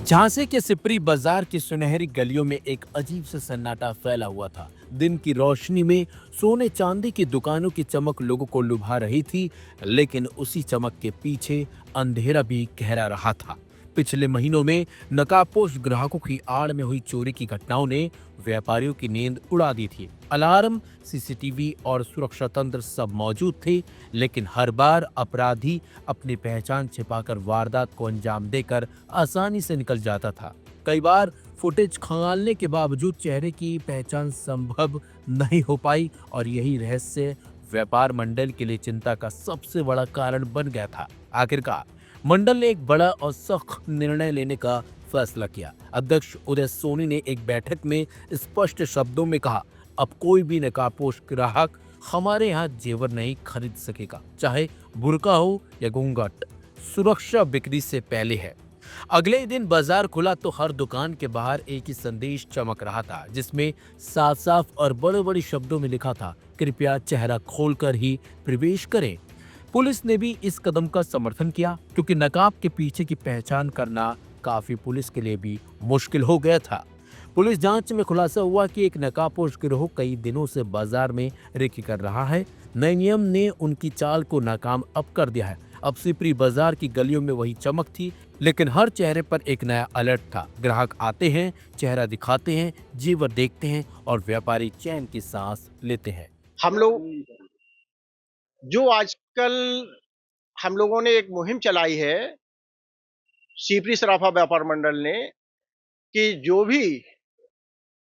झांसी के सिपरी बाजार की सुनहरी गलियों में एक अजीब सा सन्नाटा फैला हुआ था। दिन की रोशनी में सोने चांदी की दुकानों की चमक लोगों को लुभा रही थी, लेकिन उसी चमक के पीछे अंधेरा भी गहरा रहा था। पिछले महीनों में नकाबपोश ग्राहकों की आड़ में हुई चोरी की घटनाओं ने व्यापारियों की नींद उड़ा दी थी। अलार्म, सीसीटीवी और सुरक्षा तंत्र सब मौजूद थे, लेकिन हर बार अपराधी अपनी पहचान छिपाकर वारदात को अंजाम देकर आसानी से निकल जाता था। कई बार फुटेज खंगालने के बावजूद चेहरे की पहचान संभव नहीं हो पाई और यही रहस्य व्यापार मंडल के लिए चिंता का सबसे बड़ा कारण बन गया था। आखिरकार मंडल ने एक बड़ा और सख्त निर्णय लेने का फैसला किया। अध्यक्ष उदय सोनी ने एक बैठक में स्पष्ट शब्दों में कहा, अब कोई भी नकाबपोश ग्राहक हमारे यहाँ जेवर नहीं खरीद सकेगा, चाहे बुर्का हो या घूंघट। सुरक्षा बिक्री से पहले है। अगले ही दिन बाजार खुला तो हर दुकान के बाहर एक ही संदेश चमक रहा था, जिसमें साफ साफ और बड़े बड़े शब्दों में लिखा था, कृपया चेहरा खोलकर ही प्रवेश करें। पुलिस ने भी इस कदम का समर्थन किया, क्योंकि नकाब के पीछे की पहचान करना काफी पुलिस के लिए भी मुश्किल हो गया था। पुलिस जांच में खुलासा हुआ कि एक नकाबपोश गिरोह कई दिनों से बाजार में रेकी कर रहा है। नए नियम ने उनकी चाल को नाकाम अब कर दिया है। अब सिपरी बाजार की गलियों में वही चमक थी, लेकिन हर चेहरे पर एक नया अलर्ट था। ग्राहक आते हैं, चेहरा दिखाते हैं, जेवर देखते हैं और व्यापारी चैन की सांस लेते हैं। हम लोग जो आजकल हम लोगों ने एक मुहिम चलाई है सीपरी सराफा व्यापार मंडल ने कि जो भी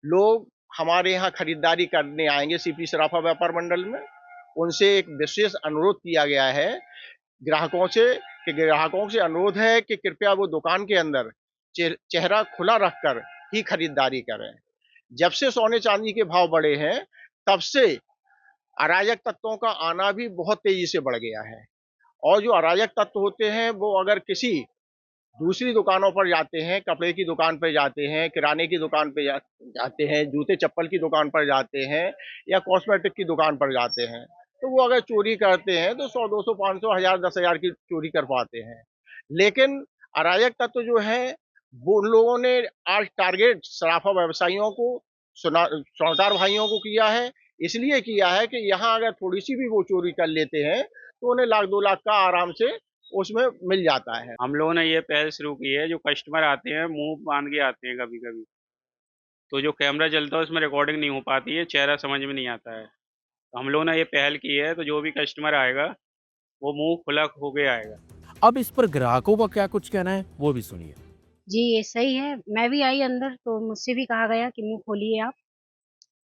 लोग हमारे यहाँ खरीदारी करने आएंगे सीपरी सराफा व्यापार मंडल में, उनसे एक विशेष अनुरोध किया गया है ग्राहकों से अनुरोध है कि कृपया वो दुकान के अंदर चेहरा खुला रखकर ही खरीदारी करें। जब से सोने चांदी के भाव बढ़े हैं, तब से अराजक तत्वों का आना भी बहुत तेजी से बढ़ गया है। और जो अराजक तत्व होते हैं वो अगर किसी दूसरी दुकानों पर जाते हैं, कपड़े की दुकान पर जाते हैं, किराने की दुकान पे जाते हैं, जूते चप्पल की दुकान पर जाते हैं या कॉस्मेटिक की दुकान पर जाते हैं, तो वो अगर चोरी करते हैं तो 100, 200, 500, 1000, 10,000 की चोरी कर पाते हैं। लेकिन अराजक तत्व जो है वो उन लोगों ने आज टारगेट सराफा व्यवसायियों को, स्वर्णकार भाइयों को किया है। इसलिए किया है कि यहाँ अगर थोड़ी सी भी वो चोरी कर लेते हैं तो उन्हें लाख 2 लाख का आराम से उसमें मिल जाता है। हम लोगों ने ये पहल शुरू की है, जो कस्टमर आते हैं मुंह बांध के आते हैं कभी कभी, तो जो कैमरा चलता है उसमें रिकॉर्डिंग नहीं हो पाती है, चेहरा समझ में नहीं आता है। तो हम लोगों ने ये पहल की है, तो जो भी कस्टमर आएगा वो मुंह खुला होके आएगा। अब इस पर ग्राहकों का क्या कुछ कहना है, वो भी सुनिए। जी, ये सही है। मैं भी आई अंदर तो मुझसे भी कहा गया कि मुँह खोलिए आप,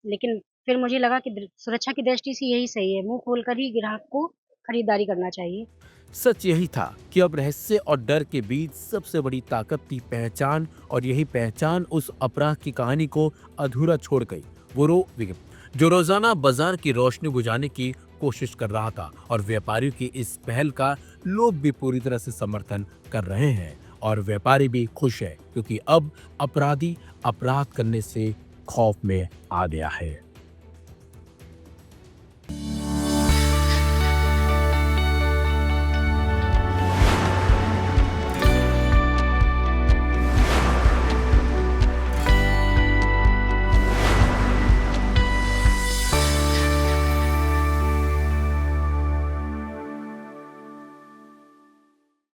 लेकिन फिर मुझे लगा कि सुरक्षा की दृष्टि से यही सही है, मुँह खोलकर ही ग्राहक को खरीदारी करना चाहिए। सच यही था कि अब रहस्य और डर के बीच सबसे बड़ी ताकत थी पहचान, और यही पहचान उस अपराध की कहानी को अधूरा छोड़ गई। जो रोजाना बाजार की रोशनी बुझाने की कोशिश कर रहा था, और व्यापारियों की इस पहल का लोग भी पूरी तरह से समर्थन कर रहे हैं और व्यापारी भी खुश है, क्योंकि अब अपराधी अपराध करने से खौफ में आ गया है।